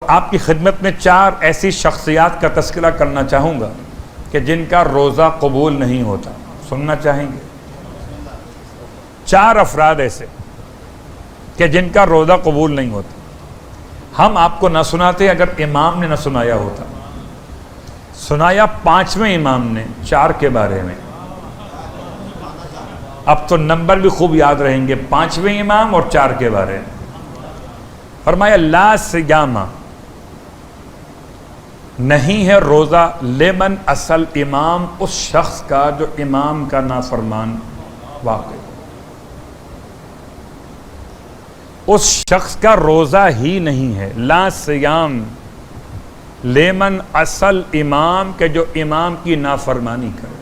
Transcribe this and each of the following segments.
آپ کی خدمت میں 4 ایسی شخصیات کا تذکرہ کرنا چاہوں گا کہ جن کا روزہ قبول نہیں ہوتا. سننا چاہیں گے؟ 4 افراد ایسے کہ جن کا روزہ قبول نہیں ہوتا. ہم آپ کو نہ سناتے اگر امام نے نہ سنایا ہوتا. سنایا 5ویں امام نے 4 کے بارے میں. اب تو نمبر بھی خوب یاد رہیں گے، 5ویں امام اور 4 کے بارے میں. فرمایا لا صیام، نہیں ہے روزہ لمن اصل امام، اس شخص کا جو امام کا نافرمان واقع، اس شخص کا روزہ ہی نہیں ہے. لا صیام لمن اصل امام، کہ جو امام کی نافرمانی کرے.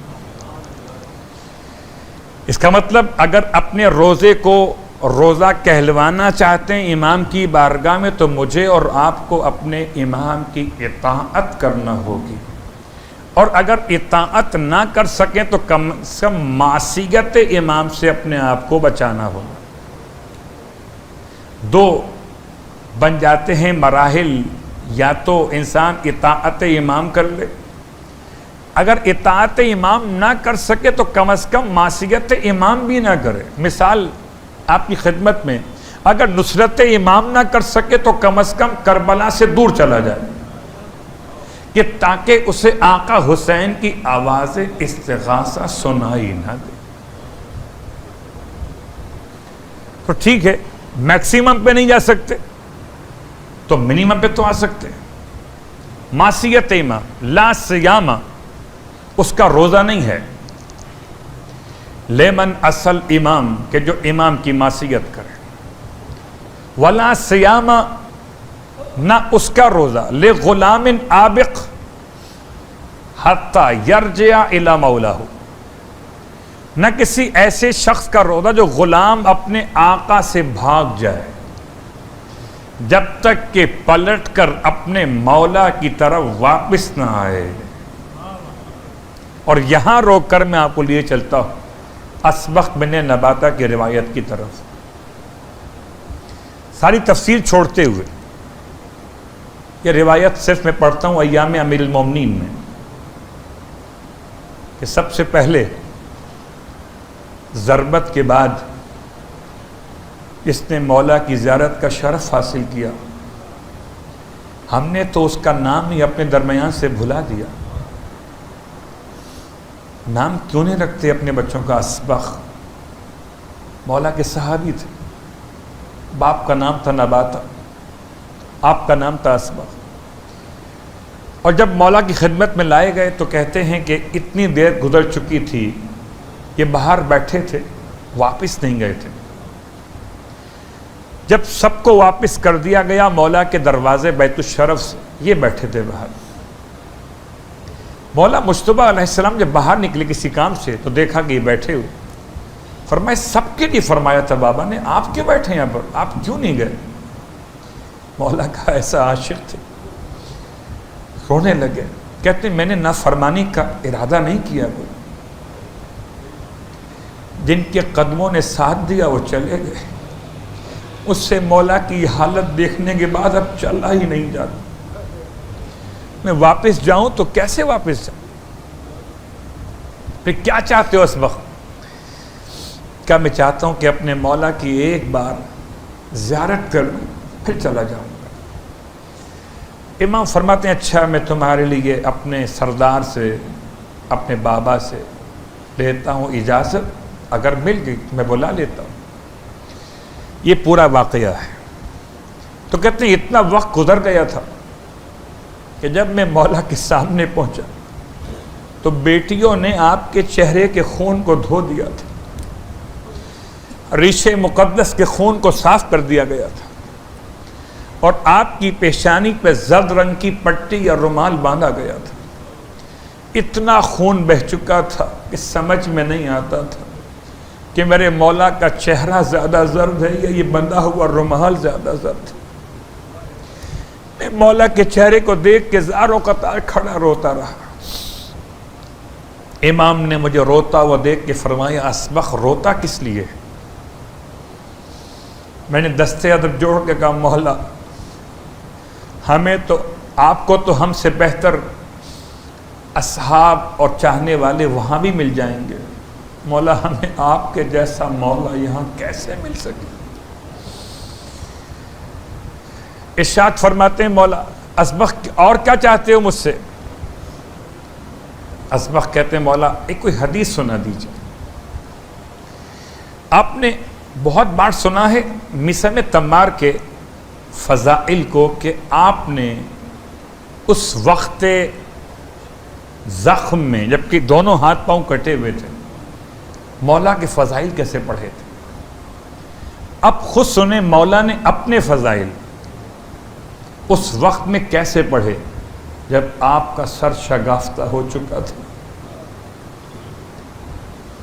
اس کا مطلب اگر اپنے روزے کو روزہ کہلوانا چاہتے ہیں امام کی بارگاہ میں تو مجھے اور آپ کو اپنے امام کی اطاعت کرنا ہوگی، اور اگر اطاعت نہ کر سکیں تو کم سے کم معصیت امام سے اپنے آپ کو بچانا ہوگا. 2 بن جاتے ہیں مراحل، یا تو انسان اطاعت امام کر لے، اگر اطاعت امام نہ کر سکے تو کم از کم معصیت امام بھی نہ کرے. مثال آپ کی خدمت میں، اگر نصرت امام نہ کر سکے تو کم از کم کربلا سے دور چلا جائے، کہ تاکہ اسے آقا حسین کی آواز استغاثہ سنائی نہ دے. تو ٹھیک ہے، میکسیمم پہ نہیں جا سکتے تو منیمم پہ تو آ سکتے. معصیت امام، لا صیام، اس کا روزہ نہیں ہے. لیمن اصل امام، کہ جو امام کی معصیت کرے. ولا صیام، نہ اس کا روزہ. لغلام آبق حتی یرجع الی مولاه، نہ کسی ایسے شخص کا روزہ جو غلام اپنے آقا سے بھاگ جائے جب تک کہ پلٹ کر اپنے مولا کی طرف واپس نہ آئے. اور یہاں روک کر میں آپ کو لیے چلتا ہوں اسبغ بن نباتہ کی روایت کی طرف. ساری تفسیر چھوڑتے ہوئے یہ روایت صرف میں پڑھتا ہوں ایام امیر المومنین میں، کہ سب سے پہلے ضربت کے بعد جس نے مولا کی زیارت کا شرف حاصل کیا، ہم نے تو اس کا نام ہی اپنے درمیان سے بھلا دیا. نام کیوں نہیں رکھتے اپنے بچوں کا اسبغ؟ مولا کے صحابی تھے، باپ کا نام تھا نباتہ، آپ کا نام تھا اسبغ. اور جب مولا کی خدمت میں لائے گئے تو کہتے ہیں کہ اتنی دیر گزر چکی تھی، یہ باہر بیٹھے تھے، واپس نہیں گئے تھے. جب سب کو واپس کر دیا گیا مولا کے دروازے بیت الشرف سے، یہ بیٹھے تھے باہر. مولا مجتبی علیہ السلام جب باہر نکلے کسی کام سے تو دیکھا کہ یہ بیٹھے ہوئے. فرمایا سب کے لیے فرمایا تھا بابا نے، آپ کیوں بیٹھے یہاں پر، آپ کیوں نہیں گئے؟ مولا کا ایسا عاشق تھے، رونے لگے. کہتے میں نے نافرمانی کا ارادہ نہیں کیا. کوئی جن کے قدموں نے ساتھ دیا وہ چلے گئے، اس سے مولا کی حالت دیکھنے کے بعد اب چلا ہی نہیں جاتا. میں واپس جاؤں تو کیسے واپس جاؤں؟ پھر کیا چاہتے ہو اس وقت؟ کیا میں چاہتا ہوں کہ اپنے مولا کی ایک بار زیارت کر لوں پھر چلا جاؤں گا. امام فرماتے ہیں اچھا میں تمہارے لیے اپنے سردار سے، اپنے بابا سے لیتا ہوں اجازت، اگر مل گئی میں بلا لیتا ہوں. یہ پورا واقعہ ہے. تو کہتے ہیں اتنا وقت گزر گیا تھا کہ جب میں مولا کے سامنے پہنچا تو بیٹیوں نے آپ کے چہرے کے خون کو دھو دیا تھا، ریش مقدس کے خون کو صاف کر دیا گیا تھا، اور آپ کی پیشانی پہ زرد رنگ کی پٹی یا رومال باندھا گیا تھا. اتنا خون بہہ چکا تھا کہ سمجھ میں نہیں آتا تھا کہ میرے مولا کا چہرہ زیادہ زرد ہے یا یہ بندھا ہوا رومال زیادہ زرد ہے. میں مولا کے چہرے کو دیکھ کے زاروں قطار کھڑا روتا رہا. امام نے مجھے روتا ہوا دیکھ کے فرمایا اسبغ روتا کس لیے؟ میں نے دستے ادب جوڑ کے کہا مولا ہمیں تو آپ کو تو ہم سے بہتر اصحاب اور چاہنے والے وہاں بھی مل جائیں گے، مولا ہمیں آپ کے جیسا مولا یہاں کیسے مل سکے؟ ارشاد فرماتے ہیں مولا اسبغ اور کیا چاہتے ہو مجھ سے؟ اسبغ کہتے ہیں مولا ایک کوئی حدیث سنا دیجیے۔ آپ نے بہت بار سنا ہے مسم تمار کے فضائل کو کہ آپ نے اس وقت زخم میں جبکہ دونوں ہاتھ پاؤں کٹے ہوئے تھے مولا کے فضائل کیسے پڑھے تھے۔ اب خود سنیں مولا نے اپنے فضائل اس وقت میں کیسے پڑھے جب آپ کا سر شگافتہ ہو چکا تھا۔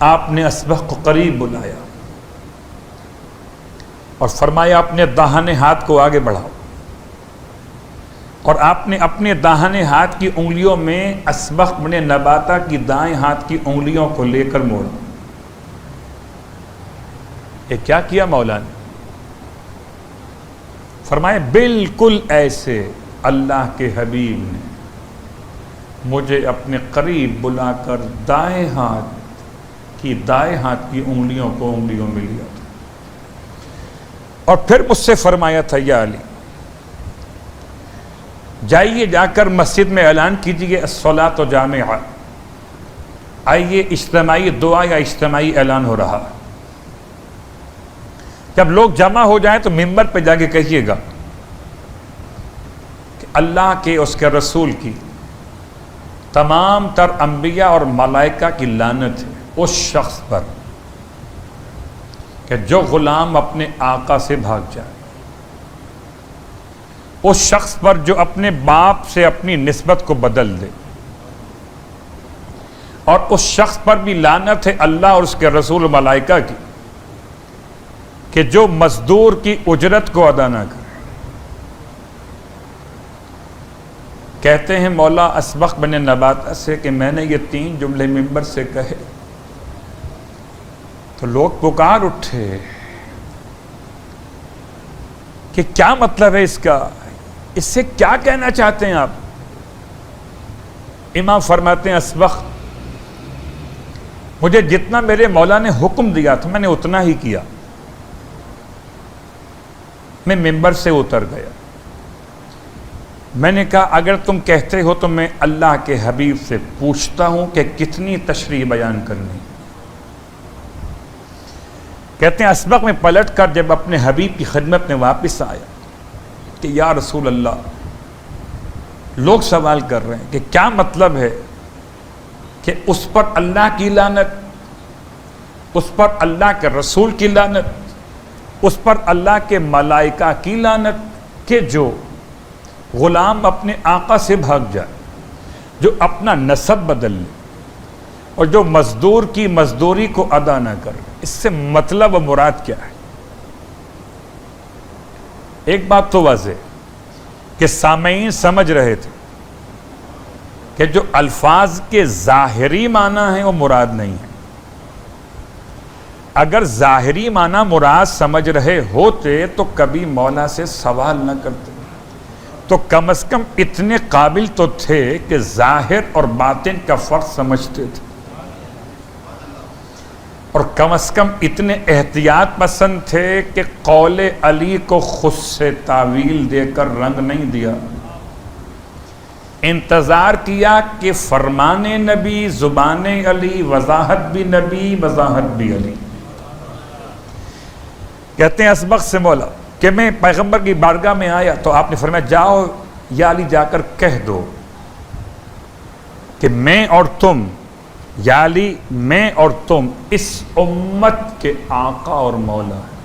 آپ نے اسبغ کو قریب بلایا اور فرمایا اپنے داہنے ہاتھ کو آگے بڑھاؤ، اور آپ نے اپنے داہنے ہاتھ کی انگلیوں میں اسبغ بن نباتہ کی دائیں ہاتھ کی انگلیوں کو لے کر موڑا۔ یہ کیا کیا مولا نے؟ فرمائے بالکل ایسے اللہ کے حبیب نے مجھے اپنے قریب بلا کر دائیں ہاتھ کی انگلیوں کو انگلیوں میں لیا تھا، اور پھر مجھ سے فرمایا تھا یا علی جائیے جا کر مسجد میں اعلان کیجیے الصلاۃ جامعہ، آئیے اجتماعی دعا یا اجتماعی اعلان ہو رہا ہے، جب لوگ جمع ہو جائیں تو ممبر پہ جا کے کہیے گا کہ اللہ کے اس کے رسول کی تمام تر انبیاء اور ملائکہ کی لعنت ہے اس شخص پر کہ جو غلام اپنے آقا سے بھاگ جائے، اس شخص پر جو اپنے باپ سے اپنی نسبت کو بدل دے، اور اس شخص پر بھی لعنت ہے اللہ اور اس کے رسول ملائکہ کی کہ جو مزدور کی اجرت کو ادا نہ کرے۔ کہتے ہیں مولا اسبغ بن نباتہ سے کہ میں نے یہ 3 جملے ممبر سے کہے تو لوگ پکار اٹھے کہ کیا مطلب ہے اس کا، اس سے کیا کہنا چاہتے ہیں آپ؟ امام فرماتے ہیں اسبغ مجھے جتنا میرے مولا نے حکم دیا تھا میں نے اتنا ہی کیا، میں ممبر سے اتر گیا، میں نے کہا اگر تم کہتے ہو تو میں اللہ کے حبیب سے پوچھتا ہوں کہ کتنی تشریح بیان کرنی۔ کہتے ہیں اسبغ میں پلٹ کر جب اپنے حبیب کی خدمت میں واپس آیا کہ یا رسول اللہ لوگ سوال کر رہے ہیں کہ کیا مطلب ہے کہ اس پر اللہ کی لعنت، اس پر اللہ کے رسول کی لعنت، اس پر اللہ کے ملائکہ کی لعنت کہ جو غلام اپنے آقا سے بھاگ جائے، جو اپنا نسب بدل لے، اور جو مزدور کی مزدوری کو ادا نہ کرے۔ اس سے مطلب و مراد کیا ہے؟ ایک بات تو واضح کہ سامعین سمجھ رہے تھے کہ جو الفاظ کے ظاہری معنی ہیں وہ مراد نہیں ہے۔ اگر ظاہری معنی مراد سمجھ رہے ہوتے تو کبھی مولا سے سوال نہ کرتے، تو کم از کم اتنے قابل تو تھے کہ ظاہر اور باطن کا فرق سمجھتے تھے، اور کم از کم اتنے احتیاط پسند تھے کہ قول علی کو خود سے تعویل دے کر رنگ نہیں دیا، انتظار کیا کہ فرمان نبی، زبان علی، وضاحت بھی نبی، وضاحت بھی علی۔ کہتے ہیں اسبغ سے مولا کہ میں پیغمبر کی بارگاہ میں آیا تو آپ نے فرمایا جاؤ یا علی جا کر کہہ دو کہ میں اور تم، یا علی میں اور تم اس امت کے آقا اور مولا ہیں،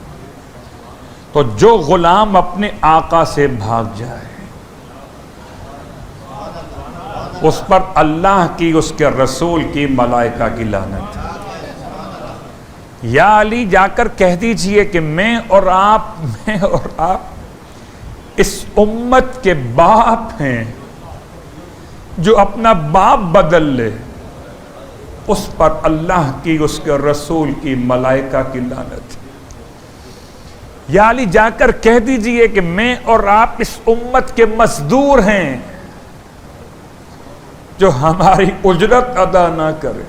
تو جو غلام اپنے آقا سے بھاگ جائے اس پر اللہ کی، اس کے رسول کی، ملائکہ کی لعنت ہے۔ یا علی جا کر کہہ دیجئے کہ میں اور آپ اس امت کے باپ ہیں، جو اپنا باپ بدل لے اس پر اللہ کی، اس کے رسول کی، ملائکہ کی لعنت ہے۔ یا علی جا کر کہہ دیجئے کہ میں اور آپ اس امت کے مزدور ہیں، جو ہماری اجرت ادا نہ کرے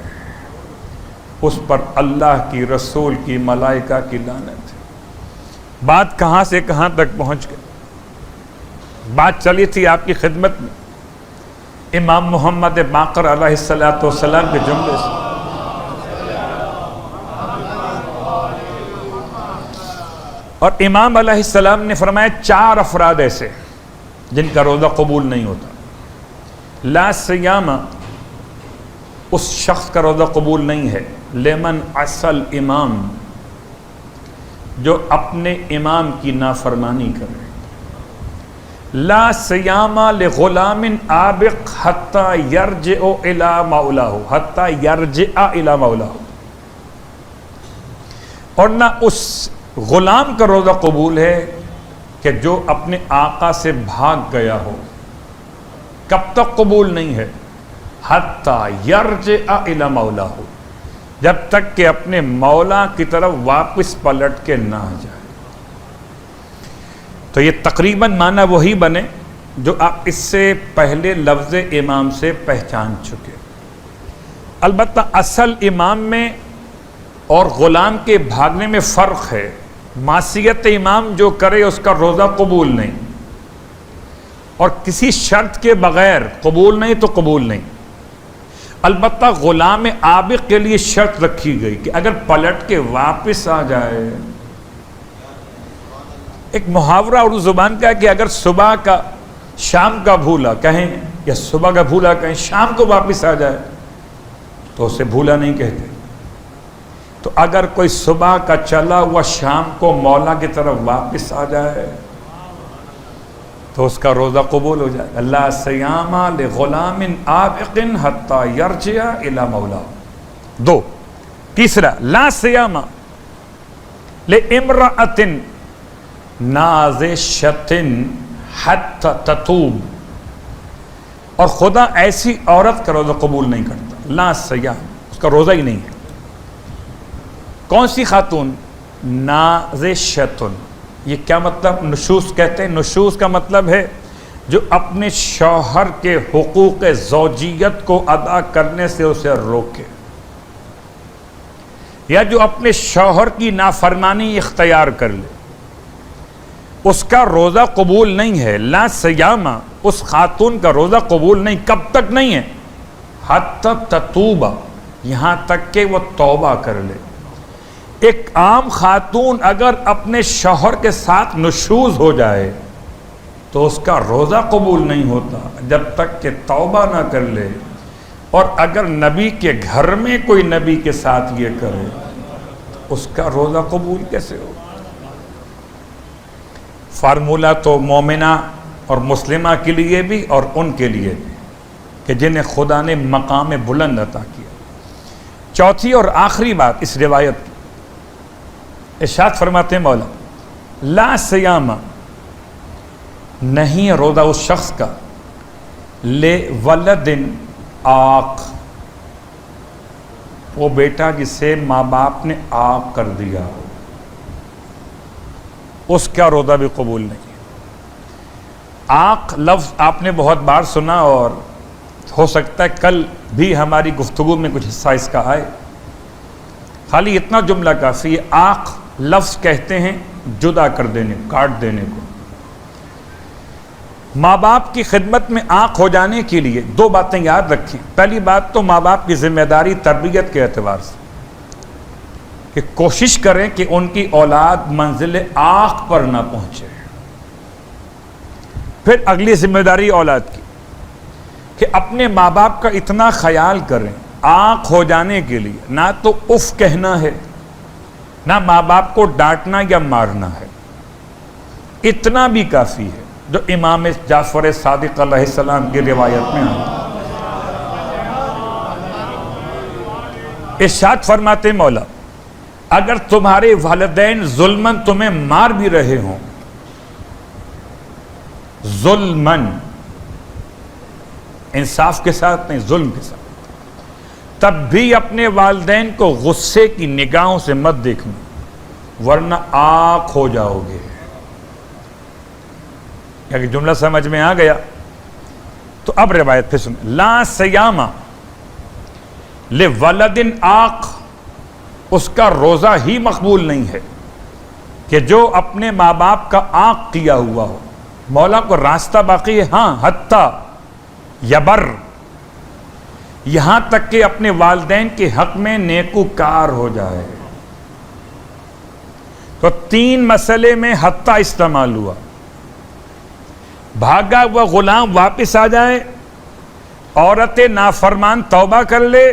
اس پر اللہ کی، رسول کی، ملائکہ کی لعنت ہے۔ بات کہاں سے کہاں تک پہنچ گئی؟ بات چلی تھی آپ کی خدمت میں امام محمد باقر علیہ السلام کے جملے سے، اور امام علیہ السلام نے فرمایا 4 افراد ایسے جن کا روزہ قبول نہیں ہوتا۔ لا سیامہ، اس شخص کا روزہ قبول نہیں ہے، لمن اصل امام، جو اپنے امام کی نافرمانی کرے۔ لا سیامہ لغلام آبق حتی یرجع الی مولاہ، حتی یرجع الی مولاہ، اور نہ اس غلام کا روزہ قبول ہے کہ جو اپنے آقا سے بھاگ گیا ہو۔ کب تک قبول نہیں ہے؟ حتی یرجع الی مولاہ، جب تک کہ اپنے مولا کی طرف واپس پلٹ کے نہ آ جائے۔ تو یہ تقریباً معنی وہی بنے جو آپ اس سے پہلے لفظ امام سے پہچان چکے۔ البتہ اصل امام میں اور غلام کے بھاگنے میں فرق ہے۔ معصیت امام جو کرے اس کا روزہ قبول نہیں، اور کسی شرط کے بغیر قبول نہیں تو قبول نہیں۔ البتہ غلام عابق کے لیے شرط رکھی گئی کہ اگر پلٹ کے واپس آ جائے، ایک محاورہ اردو زبان کا ہے کہ اگر صبح کا شام کا بھولا کہیں یا صبح کا بھولا کہیں، شام کو واپس آ جائے تو اسے بھولا نہیں کہتے۔ تو اگر کوئی صبح کا چلا ہوا شام کو مولا کی طرف واپس آ جائے تو اس کا روزہ قبول ہو جائے۔ لا صیام لغلام عابق حتی یرجع الی مولا۔ 2، تیسرا، لا صیام لامرأۃ نازشۃ حتی تتوب، اور خدا ایسی عورت کا روزہ قبول نہیں کرتا۔ لا صیام، اس کا روزہ ہی نہیں ہے۔ کون سی خاتون؟ نازشۃ، یہ کیا مطلب؟ نشوز کہتے ہیں۔ نشوز کا مطلب ہے جو اپنے شوہر کے حقوق زوجیت کو ادا کرنے سے اسے روکے، یا جو اپنے شوہر کی نافرمانی اختیار کر لے، اس کا روزہ قبول نہیں ہے۔ لا صیام، اس خاتون کا روزہ قبول نہیں۔ کب تک نہیں ہے؟ حتی تتوب، یہاں تک کہ وہ توبہ کر لے۔ ایک عام خاتون اگر اپنے شوہر کے ساتھ نشوز ہو جائے تو اس کا روزہ قبول نہیں ہوتا جب تک کہ توبہ نہ کر لے، اور اگر نبی کے گھر میں کوئی نبی کے ساتھ یہ کرے تو اس کا روزہ قبول کیسے ہو؟ فارمولہ تو مومنہ اور مسلمہ کے لیے بھی اور ان کے لیے بھی کہ جنہیں خدا نے مقام بلند عطا کیا۔ چوتھی اور آخری بات اس روایت کی، ارشاد فرماتے ہیں مولا، لا صیام، نہیں روزہ اس شخص کا، لے ولد عاق، وہ بیٹا جسے ماں باپ نے عاق کر دیا، اس کا روزہ بھی قبول نہیں۔ عاق لفظ آپ نے بہت بار سنا، اور ہو سکتا ہے کل بھی ہماری گفتگو میں کچھ حصہ اس کا آئے۔ خالی اتنا جملہ کافی ہے۔ عاق لفظ کہتے ہیں جدا کر دینے، کاٹ دینے کو۔ ماں باپ کی خدمت میں عاق ہو جانے کے لیے 2 باتیں یاد رکھیں۔ پہلی بات تو ماں باپ کی ذمہ داری تربیت کے اعتبار سے کہ کوشش کریں کہ ان کی اولاد منزل عاق پر نہ پہنچے۔ پھر اگلی ذمہ داری اولاد کی کہ اپنے ماں باپ کا اتنا خیال کریں عاق ہو جانے کے لیے، نہ تو اف کہنا ہے، نہ ماں باپ کو ڈانٹنا یا مارنا ہے، اتنا بھی کافی ہے جو امام جعفر صادق علیہ السلام کی روایت میں آیا۔ ارشاد فرماتے مولا، اگر تمہارے والدین ظلمن تمہیں مار بھی رہے ہوں، ظلمن، انصاف کے ساتھ نہیں، ظلم کے ساتھ، تب بھی اپنے والدین کو غصے کی نگاہوں سے مت دیکھنا۔ ورنہ آنکھ ہو جاؤ گے. کیا کہ جملہ سمجھ میں آ گیا؟ تو اب روایت پھر سن. لا سیام لولد آق، اس کا روزہ ہی مقبول نہیں ہے کہ جو اپنے ماں باپ کا آق کیا ہوا ہو. مولا کو راستہ باقی ہے، ہاں، حتیٰ یبر، یہاں تک کہ اپنے والدین کے حق میں نیکوکار ہو جائے. تو 3 مسئلے میں حتیٰ استعمال ہوا. بھاگا ہوا غلام واپس آ جائے، عورت نافرمان توبہ کر لے،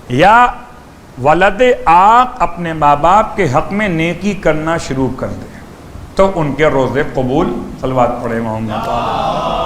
یا ولد آق اپنے ماں باپ کے حق میں نیکی کرنا شروع کر دے، تو ان کے روزے قبول. صلوات پڑھے محمد.